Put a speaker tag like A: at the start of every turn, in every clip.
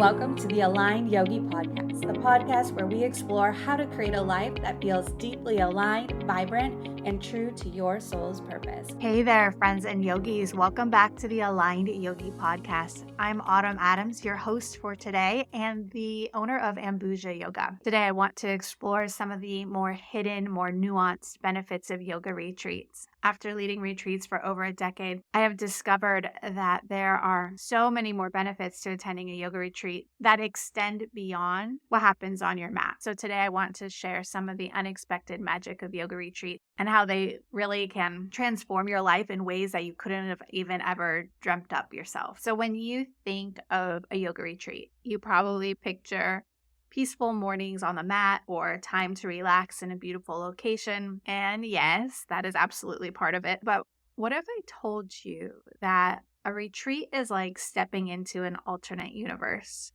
A: Welcome to the Aligned Yogi Podcast, the podcast where we explore how to create a life that feels deeply aligned, vibrant, and true to your soul's purpose.
B: Hey there, friends and yogis. Welcome back to the Aligned Yogi Podcast. I'm Autumn Adams, your host for today and the owner of Ambuja Yoga. Today, I want to explore some of the more hidden, more nuanced benefits of yoga retreats. After leading retreats for over a decade, I have discovered that there are so many more benefits to attending a yoga retreat that extend beyond what happens on your mat. So today I want to share some of the unexpected magic of yoga retreat and how they really can transform your life in ways that you couldn't have even ever dreamt up yourself. So when you think of a yoga retreat, you probably picture peaceful mornings on the mat or time to relax in a beautiful location. And yes, that is absolutely part of it. But what if I told you that a retreat is like stepping into an alternate universe?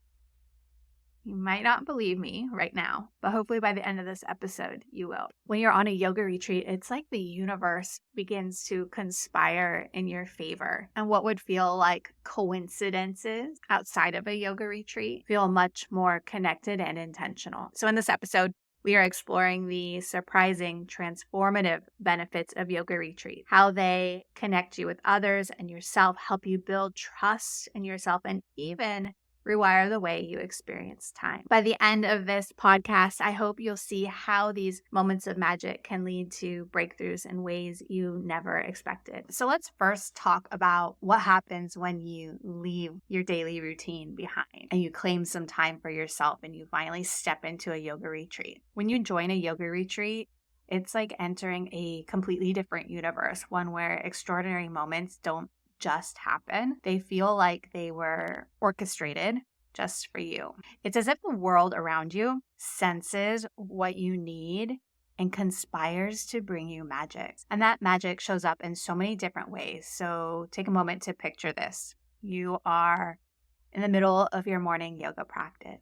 B: You might not believe me right now, but hopefully by the end of this episode, you will. When you're on a yoga retreat, it's like the universe begins to conspire in your favor. And what would feel like coincidences outside of a yoga retreat feel much more connected and intentional. So in this episode, we are exploring the surprising, transformative benefits of yoga retreat, how they connect you with others and yourself, help you build trust in yourself, and even rewire the way you experience time. By the end of this podcast, I hope you'll see how these moments of magic can lead to breakthroughs in ways you never expected. So let's first talk about what happens when you leave your daily routine behind and you claim some time for yourself and you finally step into a yoga retreat. When you join a yoga retreat, it's like entering a completely different universe, one where extraordinary moments don't just happen. They feel like they were orchestrated just for you. It's as if the world around you senses what you need and conspires to bring you magic. And that magic shows up in so many different ways. So take a moment to picture this. You are in the middle of your morning yoga practice,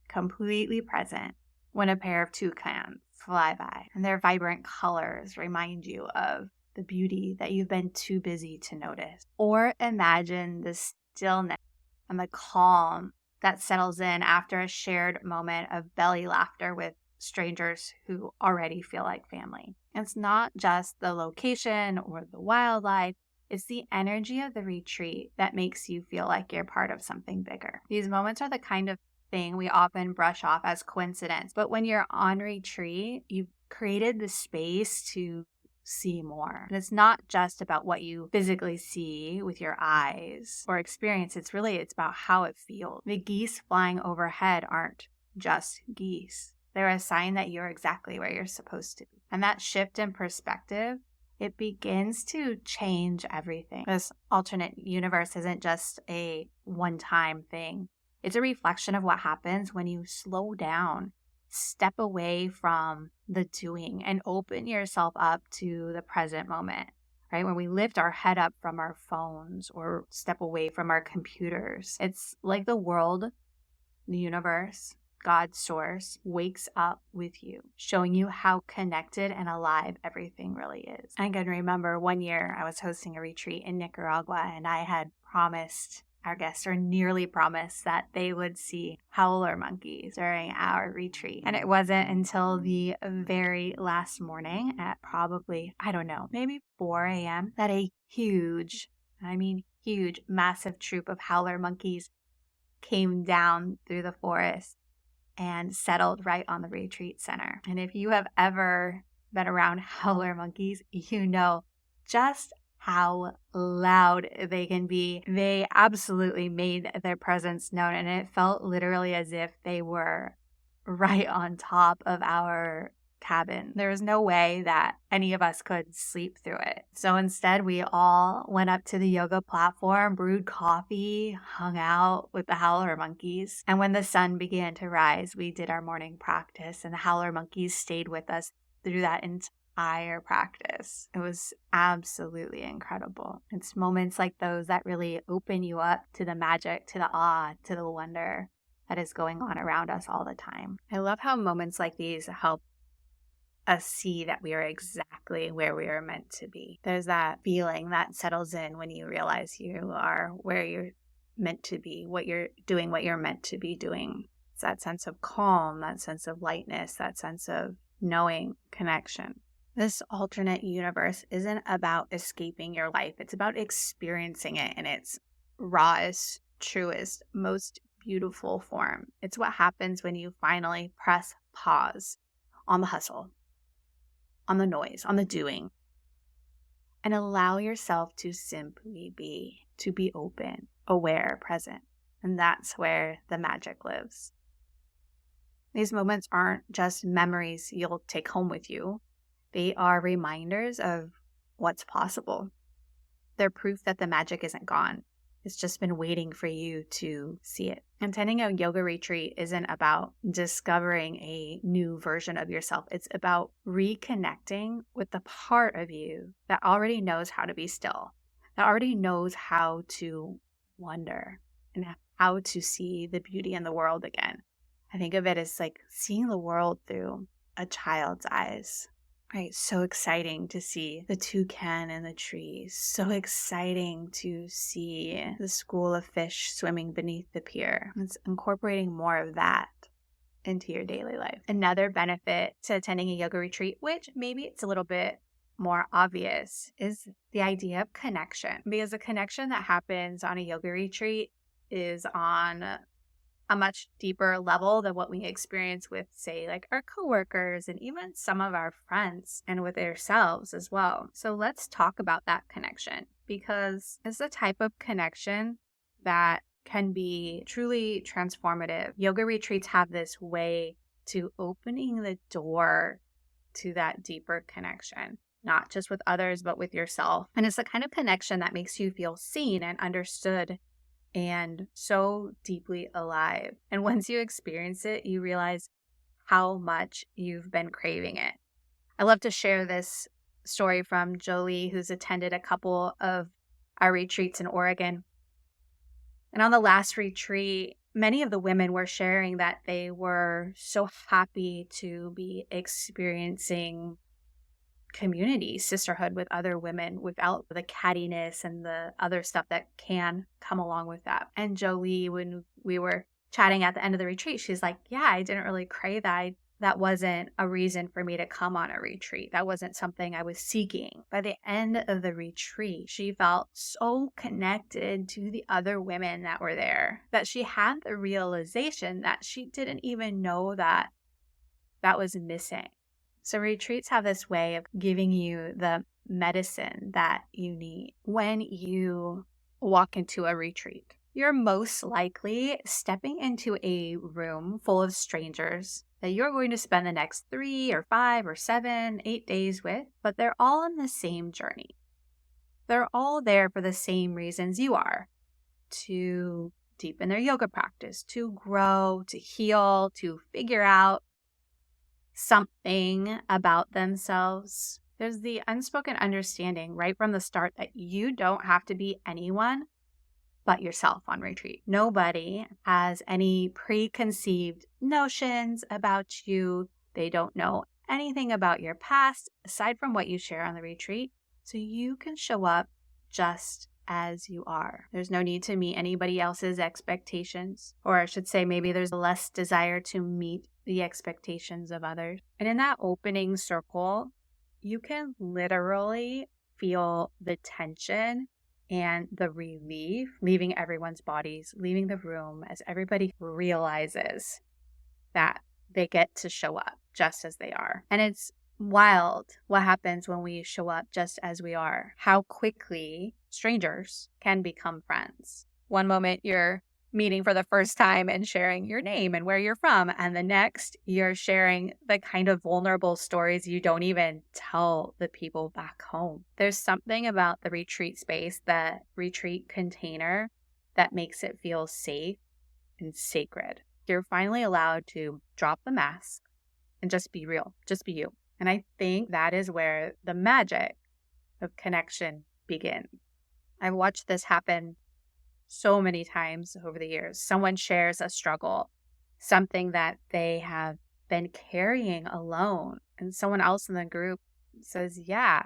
B: completely present, when a pair of toucans fly by and their vibrant colors remind you of the beauty that you've been too busy to notice. Or imagine the stillness and the calm that settles in after a shared moment of belly laughter with strangers who already feel like family. It's not just the location or the wildlife, it's the energy of the retreat that makes you feel like you're part of something bigger. These moments are the kind of thing we often brush off as coincidence, but when you're on retreat, you've created the space to see more. And it's not just about what you physically see with your eyes or experience. It's about how it feels. The geese flying overhead aren't just geese. They're a sign that you're exactly where you're supposed to be. And that shift in perspective, it begins to change everything. This alternate universe isn't just a one-time thing. It's a reflection of what happens when you slow down, step away from the doing and open yourself up to the present moment, right? When we lift our head up from our phones or step away from our computers, it's like the world, the universe, God's source wakes up with you, showing you how connected and alive everything really is. I can remember one year I was hosting a retreat in Nicaragua and I had promised our guests, or nearly promised, that they would see howler monkeys during our retreat. And it wasn't until the very last morning at probably, maybe 4 a.m. that a huge, massive troop of howler monkeys came down through the forest and settled right on the retreat center. And if you have ever been around howler monkeys, you know just how loud they can be. They absolutely made their presence known, and it felt literally as if they were right on top of our cabin. There was no way that any of us could sleep through it. So instead, we all went up to the yoga platform, brewed coffee, hung out with the howler monkeys. And when the sun began to rise, we did our morning practice, and the howler monkeys stayed with us through that entire practice. It was absolutely incredible. It's moments like those that really open you up to the magic, to the awe, to the wonder that is going on around us all the time. I love how moments like these help us see that we are exactly where we are meant to be. There's that feeling that settles in when you realize you are where you're meant to be, what you're doing, what you're meant to be doing. It's that sense of calm, that sense of lightness, that sense of knowing connection. This alternate universe isn't about escaping your life. It's about experiencing it in its rawest, truest, most beautiful form. It's what happens when you finally press pause on the hustle, on the noise, on the doing, and allow yourself to simply be, to be open, aware, present. And that's where the magic lives. These moments aren't just memories you'll take home with you. They are reminders of what's possible. They're proof that the magic isn't gone. It's just been waiting for you to see it. Attending a yoga retreat isn't about discovering a new version of yourself. It's about reconnecting with the part of you that already knows how to be still, that already knows how to wonder and how to see the beauty in the world again. I think of it as like seeing the world through a child's eyes. Right, so exciting to see the toucan in the trees. So exciting to see the school of fish swimming beneath the pier. It's incorporating more of that into your daily life. Another benefit to attending a yoga retreat, which maybe it's a little bit more obvious, is the idea of connection. Because the connection that happens on a yoga retreat is on a much deeper level than what we experience with, say, like our coworkers and even some of our friends and with ourselves as well. So let's talk about that connection, because it's the type of connection that can be truly transformative. Yoga retreats have this way to opening the door to that deeper connection, not just with others, but with yourself. And it's the kind of connection that makes you feel seen and understood and so deeply alive. And once you experience it, you realize how much you've been craving it. I love to share this story from Jolie, who's attended a couple of our retreats in Oregon. And on the last retreat, many of the women were sharing that they were so happy to be experiencing community, sisterhood with other women without the cattiness and the other stuff that can come along with that. And Jolie, when we were chatting at the end of the retreat, she's like, yeah, I didn't really crave that. That wasn't a reason for me to come on a retreat. That wasn't something I was seeking. By the end of the retreat, she felt so connected to the other women that were there that she had the realization that she didn't even know that that was missing. So retreats have this way of giving you the medicine that you need. When you walk into a retreat, you're most likely stepping into a room full of strangers that you're going to spend the next 3 or 5 or 7, 8 days with, but they're all on the same journey. They're all there for the same reasons you are, to deepen their yoga practice, to grow, to heal, to figure out something about themselves. There's the unspoken understanding right from the start that you don't have to be anyone but yourself on retreat. Nobody has any preconceived notions about you. They don't know anything about your past aside from what you share on the retreat. So you can show up just as you are. There's no need to meet anybody else's expectations, or I should say maybe there's less desire to meet the expectations of others. And in that opening circle, you can literally feel the tension and the relief leaving everyone's bodies, leaving the room as everybody realizes that they get to show up just as they are. And it's wild what happens when we show up just as we are, how quickly strangers can become friends. One moment you're meeting for the first time and sharing your name and where you're from, and the next you're sharing the kind of vulnerable stories you don't even tell the people back home. There's something about the retreat space, the retreat container, that makes it feel safe and sacred. You're finally allowed to drop the mask and just be real, just be you. And I think that is where the magic of connection begins. I've watched this happen so many times over the years. Someone shares a struggle, something that they have been carrying alone, and someone else in the group says, yeah,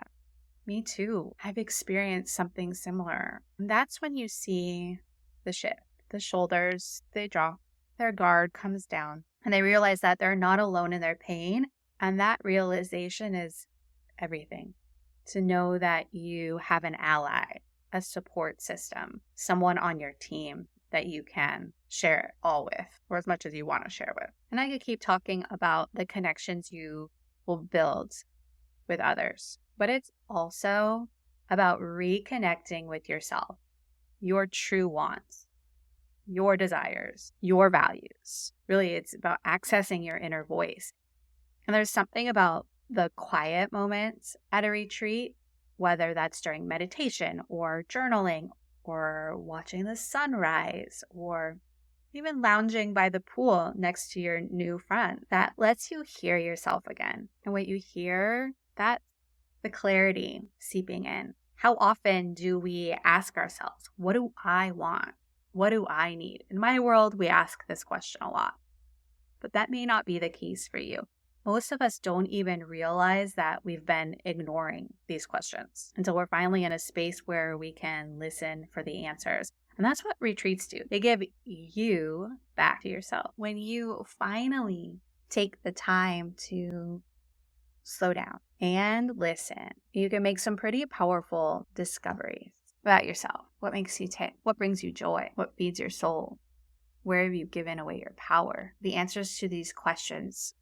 B: me too. I've experienced something similar. And that's when you see the shift. the shoulders, they drop, their guard comes down, and they realize that they're not alone in their pain. And that realization is everything. To know that you have an ally, a support system, someone on your team that you can share it all with, or as much as you want to share with. And I could keep talking about the connections you will build with others, but it's also about reconnecting with yourself, your true wants, your desires, your values. Really, it's about accessing your inner voice. And there's something about the quiet moments at a retreat, whether that's during meditation or journaling or watching the sunrise or even lounging by the pool next to your new friend, that lets you hear yourself again. And what you hear, that's the clarity seeping in. How often do we ask ourselves, what do I want? What do I need? In my world, we ask this question a lot, but that may not be the case for you. Most of us don't even realize that we've been ignoring these questions until we're finally in a space where we can listen for the answers. And that's what retreats do. They give you back to yourself. When you finally take the time to slow down and listen, you can make some pretty powerful discoveries about yourself. What makes you tick? What brings you joy? What feeds your soul? Where have you given away your power? The answers to these questions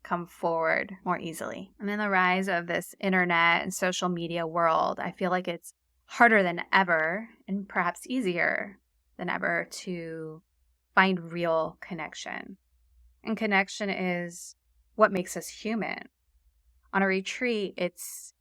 B: come forward more easily. And in the rise of this internet and social media world, I feel like it's harder than ever, and perhaps easier than ever, to find real connection. And connection is what makes us human. On a retreat, it's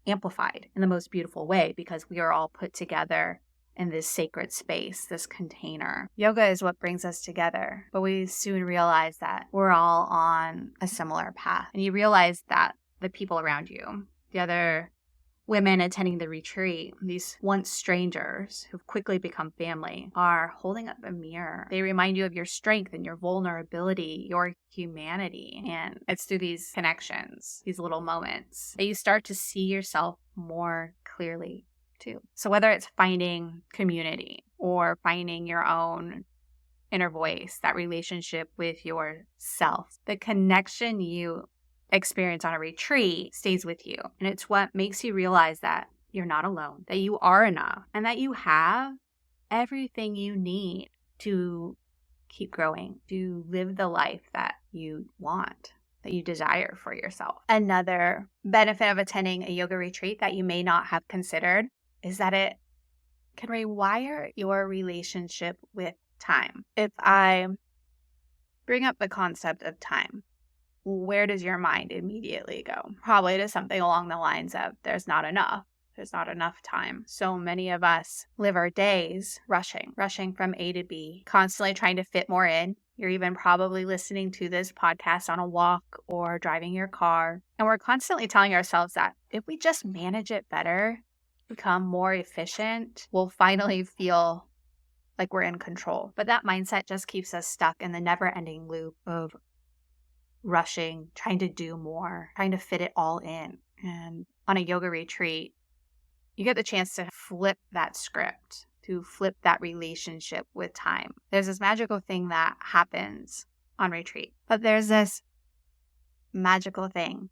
B: amplified in the most beautiful way because we are all put together in this sacred space, this container. Yoga is what brings us together, but we soon realize that we're all on a similar path. And you realize that the people around you, the other women attending the retreat, these once strangers who've quickly become family, are holding up a mirror. They remind you of your strength and your vulnerability, your humanity. And it's through these connections, these little moments, that you start to see yourself more clearly too. So whether it's finding community or finding your own inner voice, that relationship with yourself, the connection you experience on a retreat stays with you. And it's what makes you realize that you're not alone, that you are enough, and that you have everything you need to keep growing, to live the life that you want, that you desire for yourself. Another benefit of attending a yoga retreat that you may not have considered is that it can rewire your relationship with time. If I bring up the concept of time, where does your mind immediately go? Probably to something along the lines of, there's not enough. There's not enough time. So many of us live our days rushing from A to B, constantly trying to fit more in. You're even probably listening to this podcast on a walk or driving your car. And we're constantly telling ourselves that if we just manage it better, become more efficient, we'll finally feel like we're in control. But that mindset just keeps us stuck in the never-ending loop of rushing, trying to do more, trying to fit it all in. And on a yoga retreat, you get the chance to flip that script, to flip that relationship with time. There's this magical thing that happens on retreat, but there's this magical thing,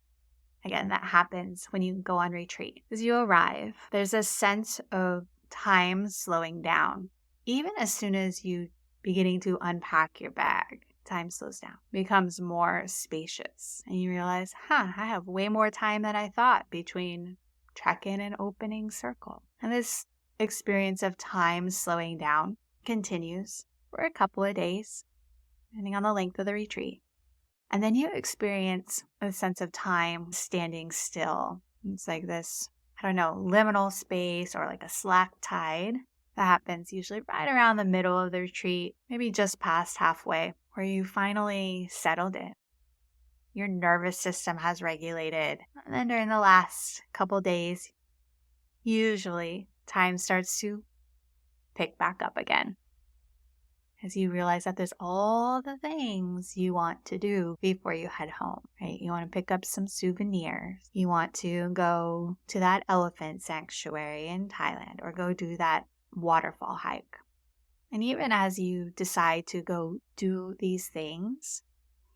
B: again, that happens when you go on retreat. As you arrive, there's a sense of time slowing down. Even as soon as you beginning to unpack your bag, time slows down, becomes more spacious. And you realize, I have way more time than I thought between check-in and opening circle. And this experience of time slowing down continues for a couple of days, depending on the length of the retreat. And then you experience a sense of time standing still. It's like this, liminal space or like a slack tide that happens usually right around the middle of the retreat, maybe just past halfway, where you finally settled in. Your nervous system has regulated. And then during the last couple days, usually time starts to pick back up again, as you realize that there's all the things you want to do before you head home, right? You want to pick up some souvenirs. You want to go to that elephant sanctuary in Thailand or go do that waterfall hike. And even as you decide to go do these things,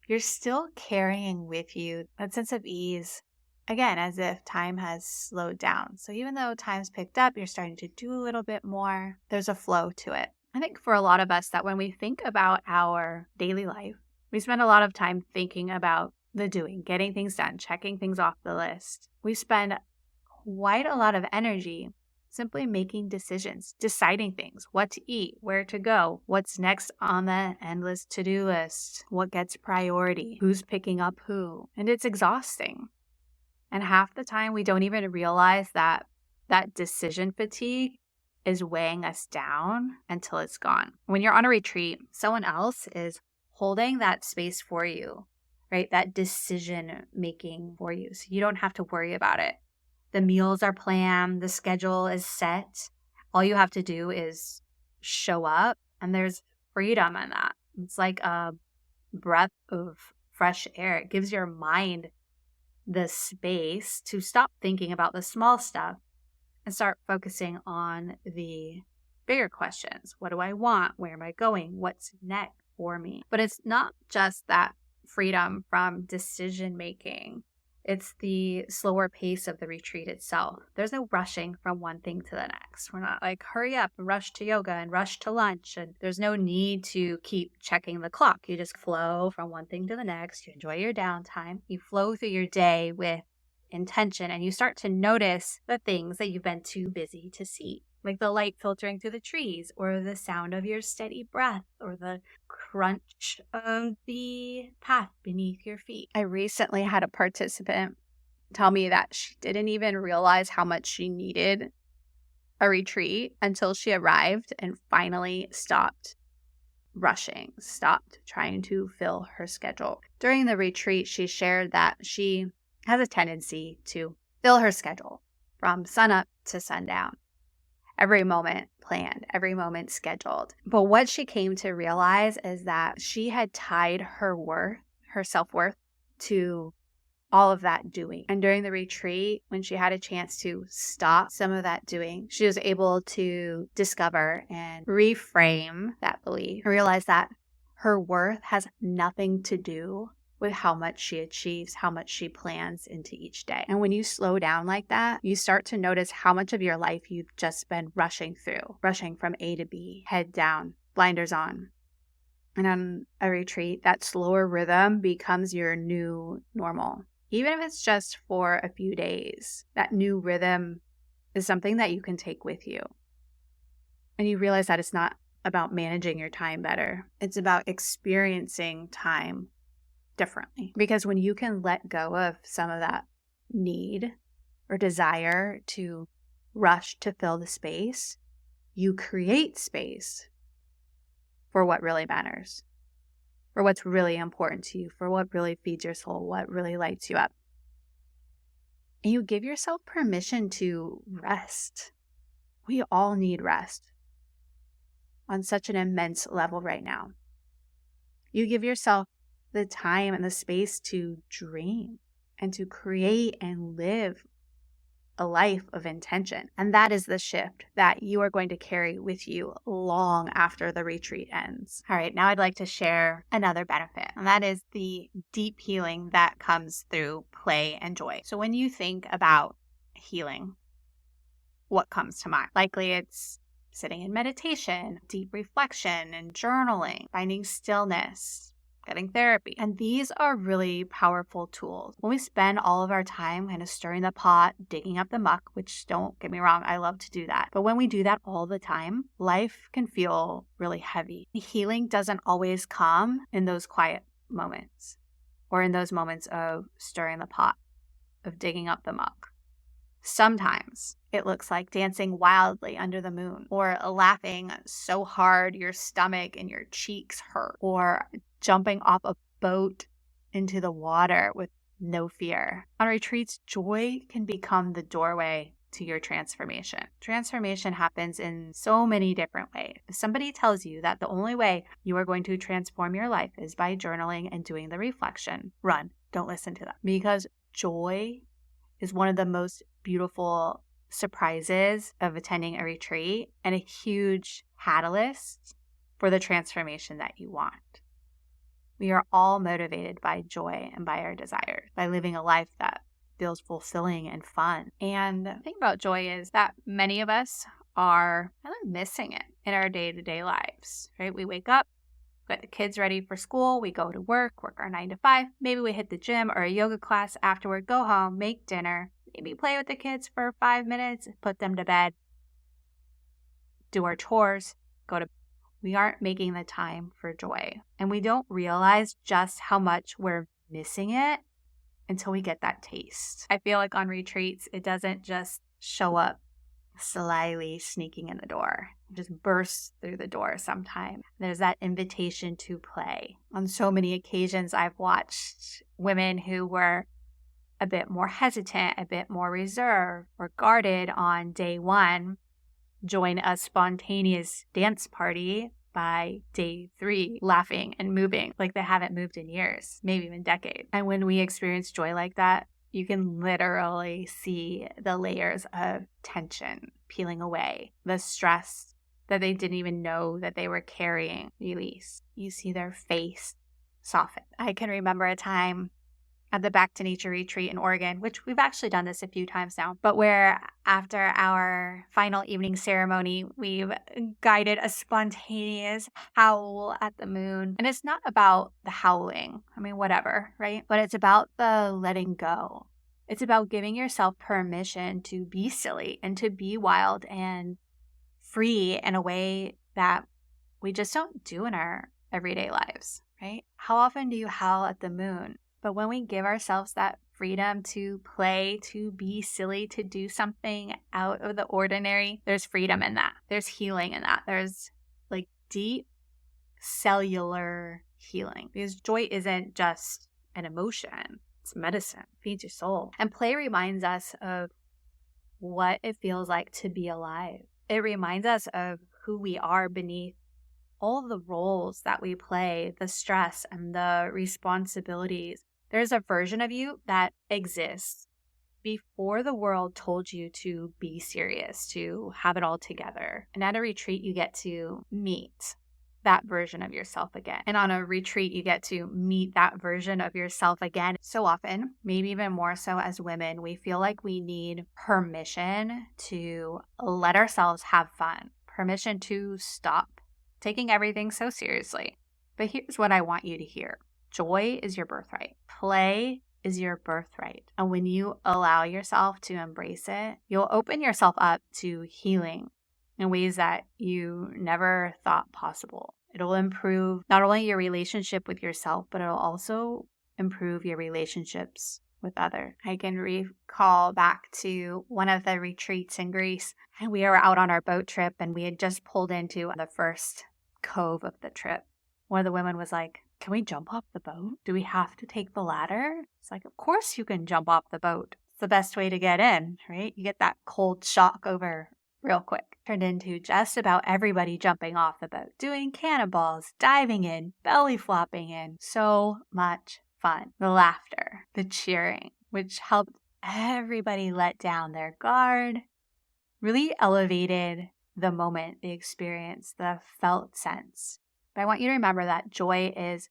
B: you're still carrying with you that sense of ease, again, as if time has slowed down. So even though time's picked up, you're starting to do a little bit more, there's a flow to it. I think for a lot of us that when we think about our daily life, we spend a lot of time thinking about the doing, getting things done, checking things off the list. We spend quite a lot of energy simply making decisions, deciding things, what to eat, where to go, what's next on the endless to-do list, what gets priority, who's picking up who. And it's exhausting. And half the time we don't even realize that that decision fatigue is weighing us down until it's gone. When you're on a retreat, someone else is holding that space for you, right? That decision making for you. So you don't have to worry about it. The meals are planned, the schedule is set. All you have to do is show up, and there's freedom in that. It's like a breath of fresh air. It gives your mind the space to stop thinking about the small stuff and start focusing on the bigger questions. What do I want? Where am I going? What's next for me? But it's not just that freedom from decision making. It's the slower pace of the retreat itself. There's no rushing from one thing to the next. We're not like, hurry up, rush to yoga and rush to lunch. And there's no need to keep checking the clock. You just flow from one thing to the next. You enjoy your downtime. You flow through your day with intention, and you start to notice the things that you've been too busy to see, like the light filtering through the trees, or the sound of your steady breath, or the crunch of the path beneath your feet. I recently had a participant tell me that she didn't even realize how much she needed a retreat until she arrived and finally stopped rushing, stopped trying to fill her schedule. During the retreat, she shared that she has a tendency to fill her schedule from sunup to sundown. Every moment planned, every moment scheduled. But what she came to realize is that she had tied her worth, her self-worth, to all of that doing. And during the retreat, when she had a chance to stop some of that doing, she was able to discover and reframe that belief, realize that her worth has nothing to do with how much she achieves, how much she plans into each day. And when you slow down like that, you start to notice how much of your life you've just been rushing through, rushing from A to B, head down, blinders on. And on a retreat, that slower rhythm becomes your new normal. Even if it's just for a few days, that new rhythm is something that you can take with you. And you realize that it's not about managing your time better. It's about experiencing time differently. Because when you can let go of some of that need or desire to rush to fill the space, you create space for what really matters, for what's really important to you, for what really feeds your soul, what really lights you up. And you give yourself permission to rest. We all need rest on such an immense level right now. You give yourself the time and the space to dream and to create and live a life of intention. And that is the shift that you are going to carry with you long after the retreat ends. All right, now I'd like to share another benefit, and that is the deep healing that comes through play and joy. So when you think about healing, what comes to mind? Likely it's sitting in meditation, deep reflection and journaling, finding stillness, getting therapy. And these are really powerful tools. When we spend all of our time kind of stirring the pot, digging up the muck, which don't get me wrong, I love to do that. But when we do that all the time, life can feel really heavy. Healing doesn't always come in those quiet moments or in those moments of stirring the pot, of digging up the muck. Sometimes it looks like dancing wildly under the moon, or laughing so hard your stomach and your cheeks hurt, or jumping off a boat into the water with no fear. On retreats, joy can become the doorway to your transformation. Transformation happens in so many different ways. If somebody tells you that the only way you are going to transform your life is by journaling and doing the reflection, run. Don't listen to them. Because joy is one of the most beautiful surprises of attending a retreat and a huge catalyst for the transformation that you want. We are all motivated by joy and by our desires, by living a life that feels fulfilling and fun. And the thing about joy is that many of us are kind of missing it in our day-to-day lives, right? We wake up, get the kids ready for school, we go to work our 9 to 5, maybe we hit the gym or a yoga class afterward, go home, make dinner, maybe play with the kids for 5 minutes, put them to bed, do our chores, go to. We aren't making the time for joy. And we don't realize just how much we're missing it until we get that taste. I feel like on retreats, it doesn't just show up slyly sneaking in the door. It just bursts through the door sometime. There's that invitation to play. On so many occasions, I've watched women who were a bit more hesitant, a bit more reserved, or guarded on day one join a spontaneous dance party by day 3, laughing and moving like they haven't moved in years, maybe even decades. And when we experience joy like that, you can literally see the layers of tension peeling away, the stress that they didn't even know that they were carrying release. You see their face soften. I can remember a time at the Back to Nature retreat in Oregon, which we've actually done this a few times now, but where after our final evening ceremony, we've guided a spontaneous howl at the moon. And it's not about the howling. I mean, whatever, right? But it's about the letting go. It's about giving yourself permission to be silly and to be wild and free in a way that we just don't do in our everyday lives, right? How often do you howl at the moon? But when we give ourselves that freedom to play, to be silly, to do something out of the ordinary, there's freedom in that. There's healing in that. There's like deep cellular healing, because joy isn't just an emotion. It's medicine. It feeds your soul. And play reminds us of what it feels like to be alive. It reminds us of who we are beneath all of the roles that we play, the stress and the responsibilities. There's a version of you that exists before the world told you to be serious, to have it all together. And at a retreat, you get to meet that version of yourself again. And on a retreat, you get to meet that version of yourself again. So often, maybe even more so as women, we feel like we need permission to let ourselves have fun, permission to stop taking everything so seriously. But here's what I want you to hear. Joy is your birthright. Play is your birthright. And when you allow yourself to embrace it, you'll open yourself up to healing in ways that you never thought possible. It'll improve not only your relationship with yourself, but it'll also improve your relationships with others. I can recall back to one of the retreats in Greece, and we were out on our boat trip, and we had just pulled into the first cove of the trip. One of the women was like, "Can we jump off the boat? Do we have to take the ladder?" It's like, of course you can jump off the boat. It's the best way to get in, right? You get that cold shock over real quick. Turned into just about everybody jumping off the boat, doing cannonballs, diving in, belly flopping in. So much fun. The laughter, the cheering, which helped everybody let down their guard, really elevated the moment, the experience, the felt sense. But I want you to remember that joy is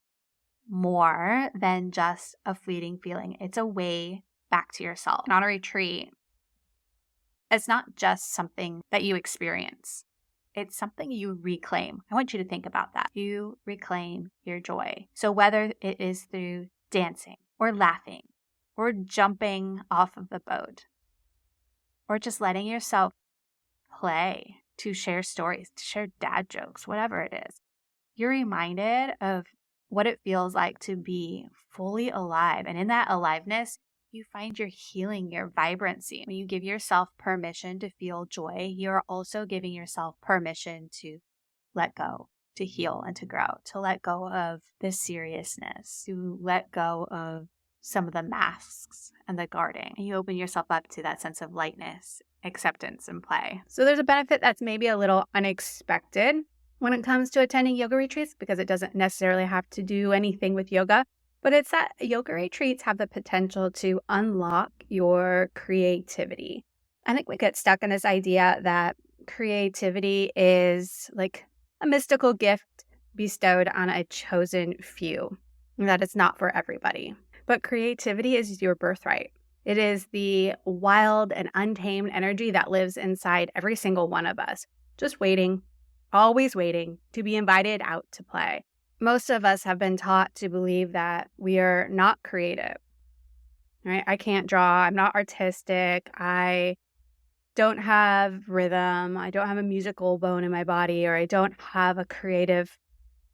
B: more than just a fleeting feeling. It's a way back to yourself. And on a retreat, it's not just something that you experience. It's something you reclaim. I want you to think about that. You reclaim your joy. So whether it is through dancing or laughing or jumping off of the boat or just letting yourself play, to share stories, to share dad jokes, whatever it is, you're reminded of what it feels like to be fully alive. And in that aliveness, you find your healing, your vibrancy. When you give yourself permission to feel joy, you're also giving yourself permission to let go, to heal and to grow, to let go of the seriousness, to let go of some of the masks and the guarding. And you open yourself up to that sense of lightness, acceptance, and play. So there's a benefit that's maybe a little unexpected when it comes to attending yoga retreats, because it doesn't necessarily have to do anything with yoga, but it's that yoga retreats have the potential to unlock your creativity. I think we get stuck in this idea that creativity is like a mystical gift bestowed on a chosen few, and that it's not for everybody. But creativity is your birthright. It is the wild and untamed energy that lives inside every single one of us, just waiting, always waiting to be invited out to play. Most of us have been taught to believe that we are not creative, right? I can't draw. I'm not artistic. I don't have rhythm. I don't have a musical bone in my body, or I don't have a creative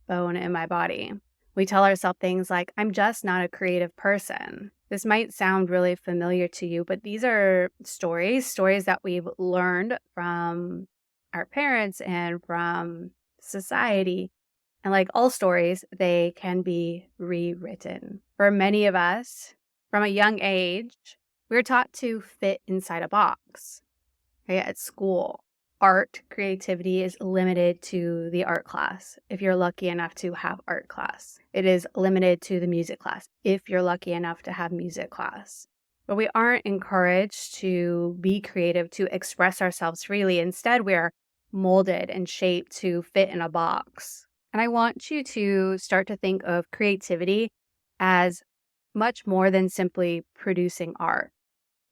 B: bone in my body. We tell ourselves things like, I'm just not a creative person. This might sound really familiar to you, but these are stories that we've learned from our parents and from society. And like all stories, they can be rewritten. For many of us, from a young age, we're taught to fit inside a box. Right? At school, art, creativity is limited to the art class, if you're lucky enough to have art class. It is limited to the music class, if you're lucky enough to have music class. But we aren't encouraged to be creative, to express ourselves freely. Instead, we're molded and shaped to fit in a box. And I want you to start to think of creativity as much more than simply producing art.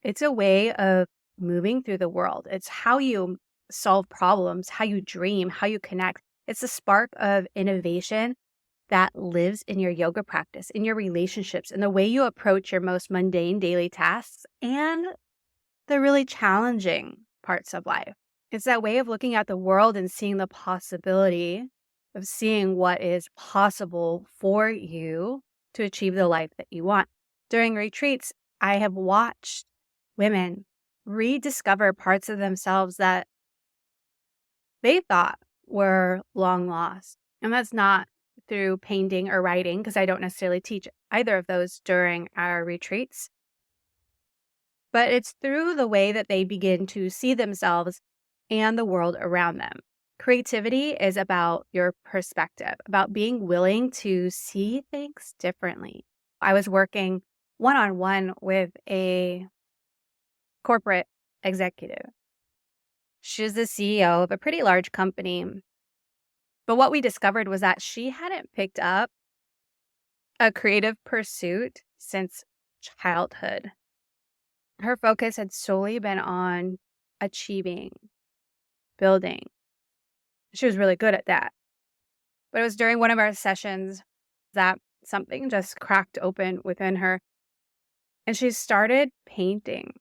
B: It's a way of moving through the world. It's how you solve problems, how you dream, how you connect. It's a spark of innovation that lives in your yoga practice, in your relationships, in the way you approach your most mundane daily tasks and the really challenging parts of life. It's that way of looking at the world and seeing the possibility of seeing what is possible for you to achieve the life that you want. During retreats, I have watched women rediscover parts of themselves that they thought were long lost. And that's not through painting or writing, because I don't necessarily teach either of those during our retreats. But it's through the way that they begin to see themselves and the world around them. Creativity is about your perspective, about being willing to see things differently. I was working one-on-one with a corporate executive. She's the CEO of a pretty large company. But what we discovered was that she hadn't picked up a creative pursuit since childhood. Her focus had solely been on achieving, building. She was really good at that. But it was during one of our sessions that something just cracked open within her. And she started painting,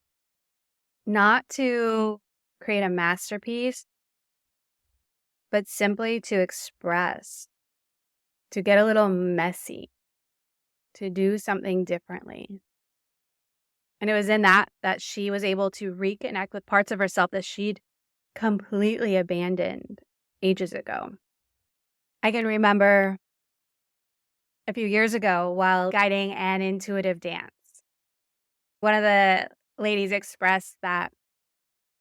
B: not to create a masterpiece, but simply to express, to get a little messy, to do something differently. And it was in that she was able to reconnect with parts of herself that she'd completely abandoned ages ago. I can remember a few years ago while guiding an intuitive dance, one of the ladies expressed that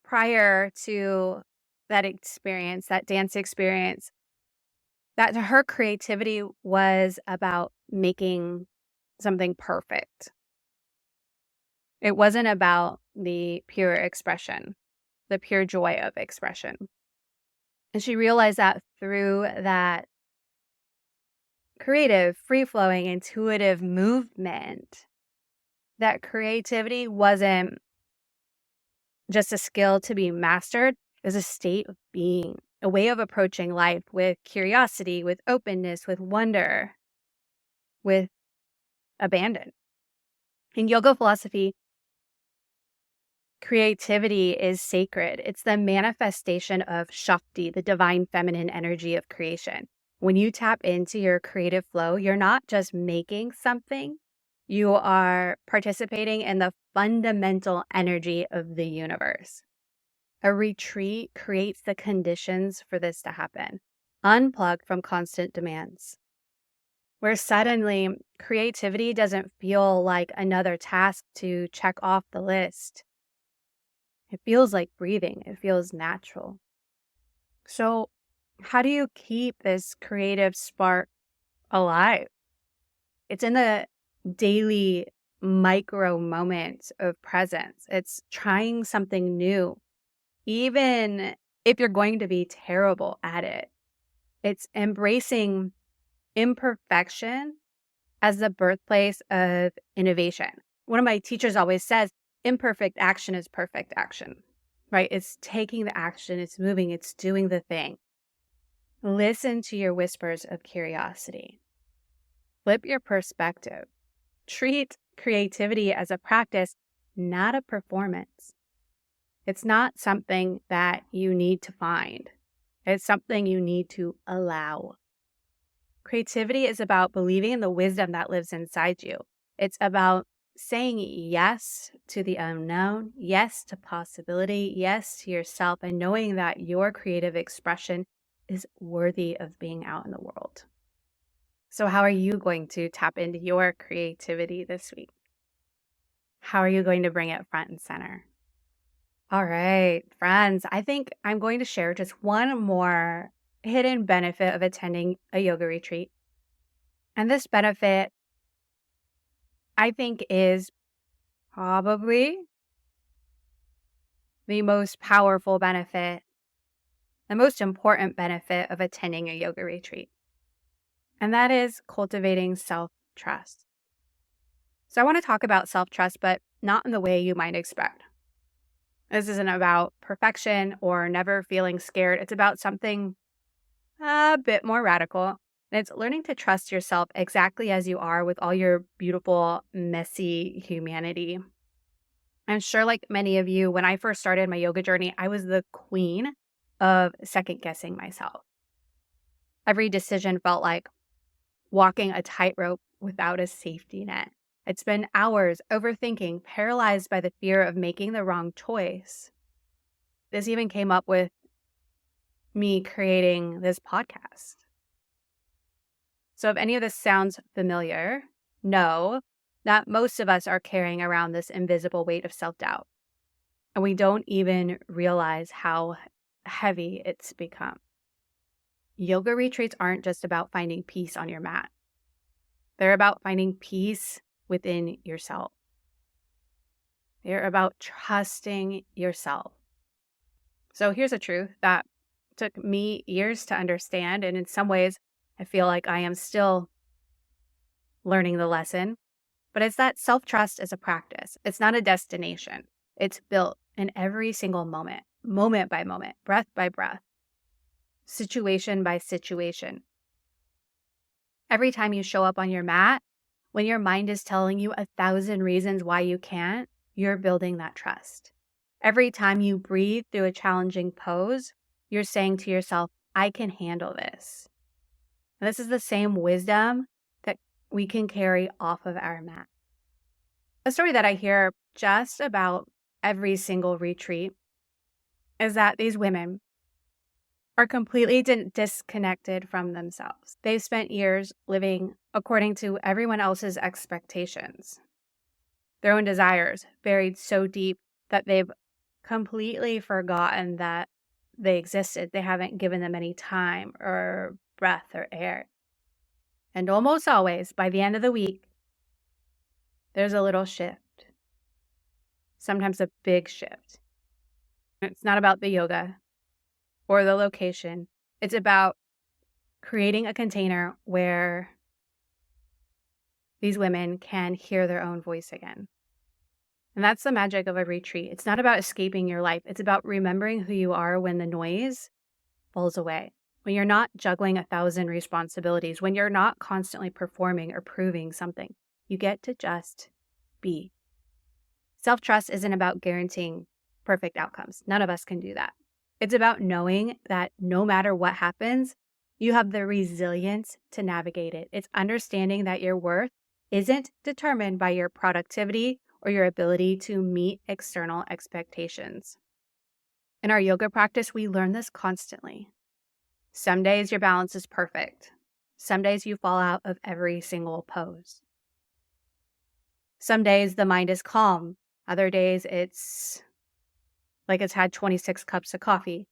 B: prior to that experience, that dance experience, that her creativity was about making something perfect. It wasn't about the pure expression, the pure joy of expression. And she realized that through that creative, free-flowing, intuitive movement, that creativity wasn't just a skill to be mastered. It was a state of being, a way of approaching life with curiosity, with openness, with wonder, with abandon. In yoga philosophy, creativity is sacred. It's the manifestation of Shakti, the divine feminine energy of creation. When you tap into your creative flow, you're not just making something, you are participating in the fundamental energy of the universe. A retreat creates the conditions for this to happen. Unplug from constant demands, where suddenly creativity doesn't feel like another task to check off the list. It feels like breathing. It feels natural. So how do you keep this creative spark alive? It's in the daily micro moments of presence. It's trying something new, even if you're going to be terrible at it. It's embracing imperfection as the birthplace of innovation. One of my teachers always says, imperfect action is perfect action, right? It's taking the action, it's moving, it's doing the thing. Listen to your whispers of curiosity. Flip your perspective. Treat creativity as a practice, not a performance. It's not something that you need to find. It's something you need to allow. Creativity is about believing in the wisdom that lives inside you. It's about saying yes to the unknown, yes to possibility, yes to yourself, and knowing that your creative expression is worthy of being out in the world. So how are you going to tap into your creativity this week? How are you going to bring it front and center? All right, friends, I think I'm going to share just one more hidden benefit of attending a yoga retreat. And this benefit, I think, is probably the most powerful benefit, the most important benefit of attending a yoga retreat. And that is cultivating self-trust. So I want to talk about self-trust, but not in the way you might expect. This isn't about perfection or never feeling scared. It's about something a bit more radical. And it's learning to trust yourself exactly as you are with all your beautiful, messy humanity. I'm sure, like many of you, when I first started my yoga journey, I was the queen of second guessing myself. Every decision felt like walking a tightrope without a safety net. I'd spend hours overthinking, paralyzed by the fear of making the wrong choice. This even came up with me creating this podcast. So if any of this sounds familiar, know that most of us are carrying around this invisible weight of self-doubt. And we don't even realize how heavy it's become. Yoga retreats aren't just about finding peace on your mat. They're about finding peace within yourself. They're about trusting yourself. So here's a truth that took me years to understand. And in some ways, I feel like I am still learning the lesson. But it's that self-trust is a practice. It's not a destination. It's built in every single moment, moment by moment, breath by breath, situation by situation. Every time you show up on your mat, when your mind is telling you 1,000 reasons why you can't, you're building that trust. Every time you breathe through a challenging pose, you're saying to yourself, I can handle this. And this is the same wisdom that we can carry off of our mat. A story that I hear just about every single retreat is that these women are completely disconnected from themselves. They've spent years living according to everyone else's expectations, their own desires buried so deep that they've completely forgotten that they existed. They haven't given them any time or breath or air. And almost always, by the end of the week, there's a little shift, sometimes a big shift. It's not about the yoga or the location. It's about creating a container where these women can hear their own voice again. And that's the magic of a retreat. It's not about escaping your life. It's about remembering who you are when the noise falls away, when you're not juggling 1,000 responsibilities, when you're not constantly performing or proving something. You get to just be. Self-trust isn't about guaranteeing perfect outcomes. None of us can do that. It's about knowing that no matter what happens, you have the resilience to navigate it. It's understanding that your worth isn't determined by your productivity or your ability to meet external expectations. In our yoga practice, we learn this constantly. Some days your balance is perfect. Some days you fall out of every single pose. Some days the mind is calm. Other days it's like it's had 26 cups of coffee.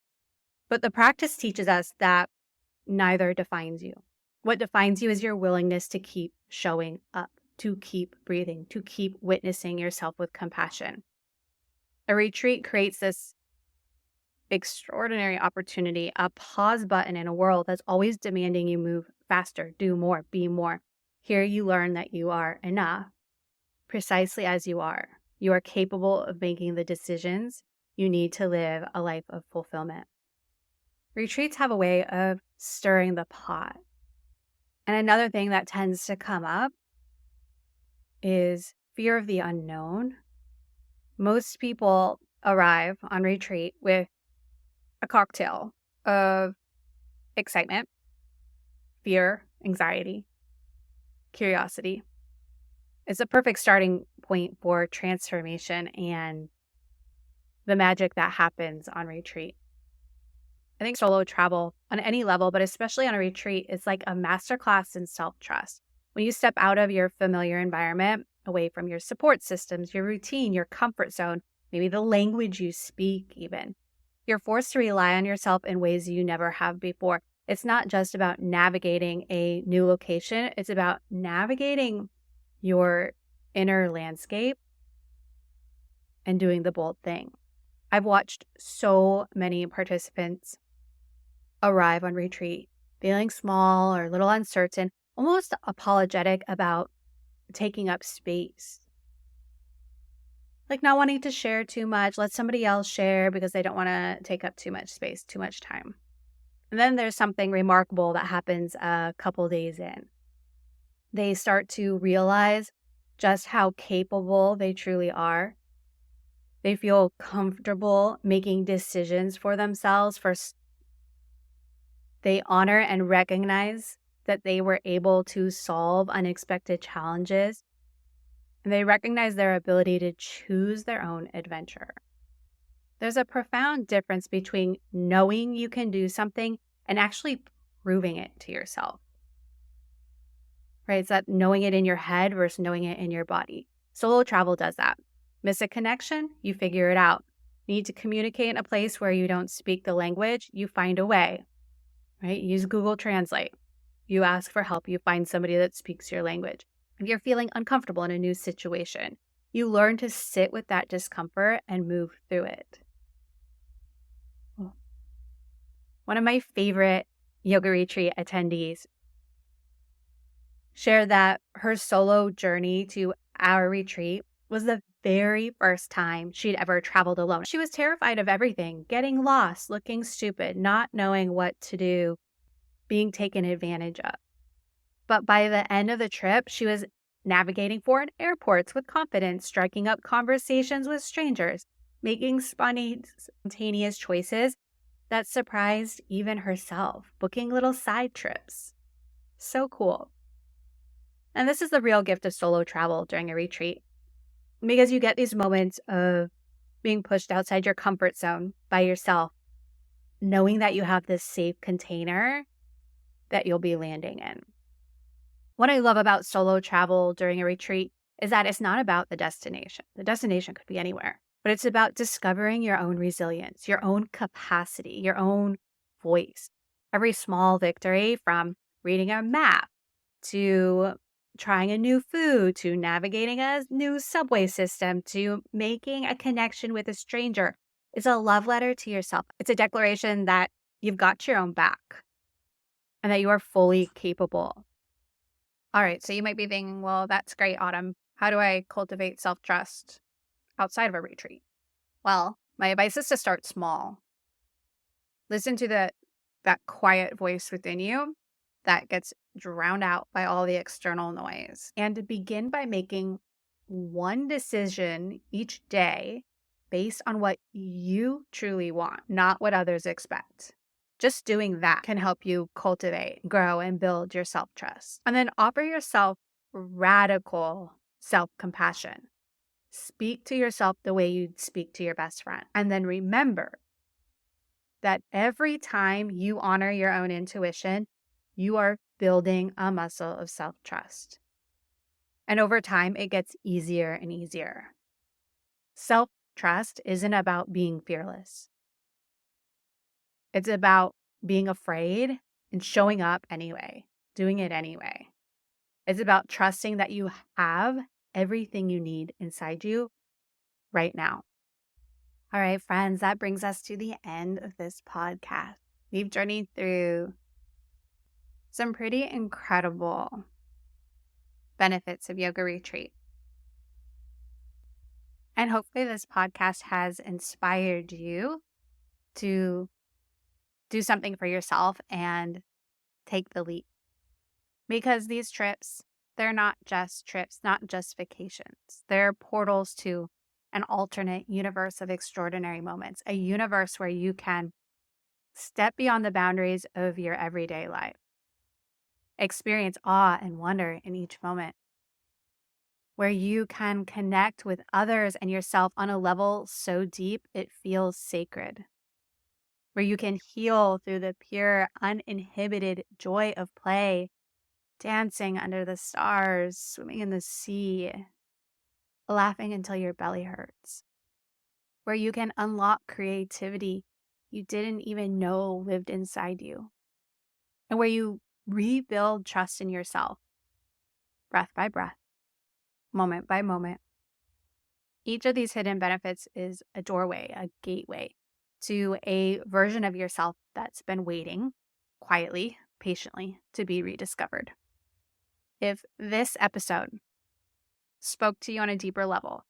B: But the practice teaches us that neither defines you. What defines you is your willingness to keep showing up, to keep breathing, to keep witnessing yourself with compassion. A retreat creates this extraordinary opportunity, a pause button in a world that's always demanding you move faster, do more, be more. Here you learn that you are enough, precisely as you are. You are capable of making the decisions you need to live a life of fulfillment. Retreats have a way of stirring the pot. And another thing that tends to come up is fear of the unknown. Most people arrive on retreat with a cocktail of excitement, fear, anxiety, curiosity. It's a perfect starting point for transformation and the magic that happens on retreat. I think solo travel on any level, but especially on a retreat, is like a masterclass in self-trust. When you step out of your familiar environment, away from your support systems, your routine, your comfort zone, maybe the language you speak even, you're forced to rely on yourself in ways you never have before. It's not just about navigating a new location. It's about navigating your inner landscape and doing the bold thing. I've watched so many participants arrive on retreat feeling small or a little uncertain, almost apologetic about taking up space. Like not wanting to share too much, let somebody else share because they don't want to take up too much space, too much time. And then there's something remarkable that happens a couple days in. They start to realize just how capable they truly are. They feel comfortable making decisions for themselves. They honor and recognize that they were able to solve unexpected challenges. And they recognize their ability to choose their own adventure. There's a profound difference between knowing you can do something and actually proving it to yourself. Right? It's that knowing it in your head versus knowing it in your body. Solo travel does that. Miss a connection, you figure it out. Need to communicate in a place where you don't speak the language, you find a way. Right? Use Google Translate. You ask for help, you find somebody that speaks your language. If you're feeling uncomfortable in a new situation, you learn to sit with that discomfort and move through it. One of my favorite yoga retreat attendees shared that her solo journey to our retreat was the very first time she'd ever traveled alone. She was terrified of everything, getting lost, looking stupid, not knowing what to do, being taken advantage of. But by the end of the trip, she was navigating foreign airports with confidence, striking up conversations with strangers, making spontaneous choices that surprised even herself, booking little side trips. So cool. And this is the real gift of solo travel during a retreat, because you get these moments of being pushed outside your comfort zone by yourself, knowing that you have this safe container that you'll be landing in. What I love about solo travel during a retreat is that it's not about the destination. The destination could be anywhere, but it's about discovering your own resilience, your own capacity, your own voice. Every small victory, from reading a map to trying a new food, to navigating a new subway system, to making a connection with a stranger, is a love letter to yourself. It's a declaration that you've got your own back and that you are fully capable. All right, so you might be thinking, well, that's great, Autumn. How do I cultivate self-trust outside of a retreat? Well, my advice is to start small. Listen to that quiet voice within you that gets drowned out by all the external noise. And to begin by making one decision each day based on what you truly want, not what others expect. Just doing that can help you cultivate, grow, and build your self-trust. And then offer yourself radical self-compassion. Speak to yourself the way you'd speak to your best friend. And then remember that every time you honor your own intuition, you are building a muscle of self-trust. And over time, it gets easier and easier. Self-trust isn't about being fearless. It's about being afraid and showing up anyway, doing it anyway. It's about trusting that you have everything you need inside you right now. All right, friends, that brings us to the end of this podcast. We've journeyed through some pretty incredible benefits of yoga retreat. And hopefully this podcast has inspired you to do something for yourself and take the leap. Because these trips, they're not just trips, not just vacations. They're portals to an alternate universe of extraordinary moments, a universe where you can step beyond the boundaries of your everyday life, experience awe and wonder in each moment, where you can connect with others and yourself on a level so deep it feels sacred, where you can heal through the pure, uninhibited joy of play, dancing under the stars, swimming in the sea, laughing until your belly hurts, where you can unlock creativity you didn't even know lived inside you, and where you rebuild trust in yourself, breath by breath, moment by moment. Each of these hidden benefits is a doorway, a gateway to a version of yourself that's been waiting quietly, patiently to be rediscovered. If this episode spoke to you on a deeper level,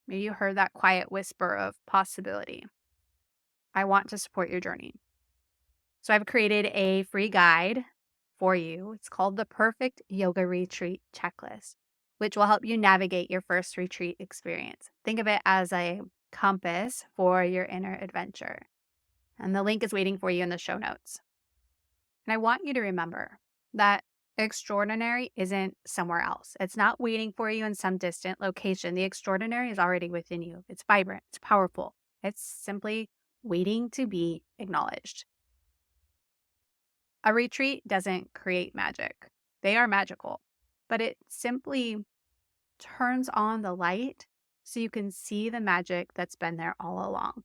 B: maybe you heard that quiet whisper of possibility, I want to support your journey. So I've created a free guide for you. It's called the Perfect Yoga Retreat Checklist, which will help you navigate your first retreat experience. Think of it as a compass for your inner adventure. And the link is waiting for you in the show notes. And I want you to remember that extraordinary isn't somewhere else. It's not waiting for you in some distant location. The extraordinary is already within you. It's vibrant. It's powerful. It's simply waiting to be acknowledged. A retreat doesn't create magic. They are magical, but it simply turns on the light so you can see the magic that's been there all along.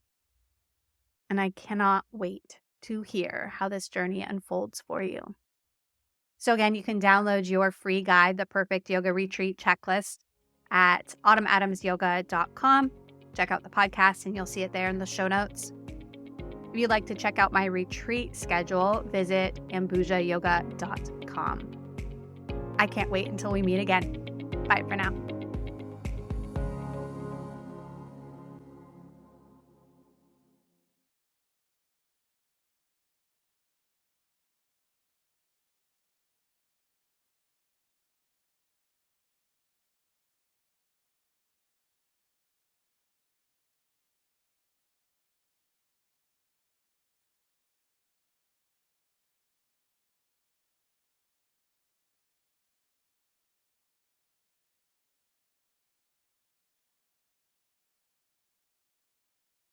B: And I cannot wait to hear how this journey unfolds for you. So again, you can download your free guide, The Perfect Yoga Retreat Checklist, at autumnadamsyoga.com. Check out the podcast and you'll see it there in the show notes. If you'd like to check out my retreat schedule, visit ambujayoga.com. I can't wait until we meet again. Bye for now.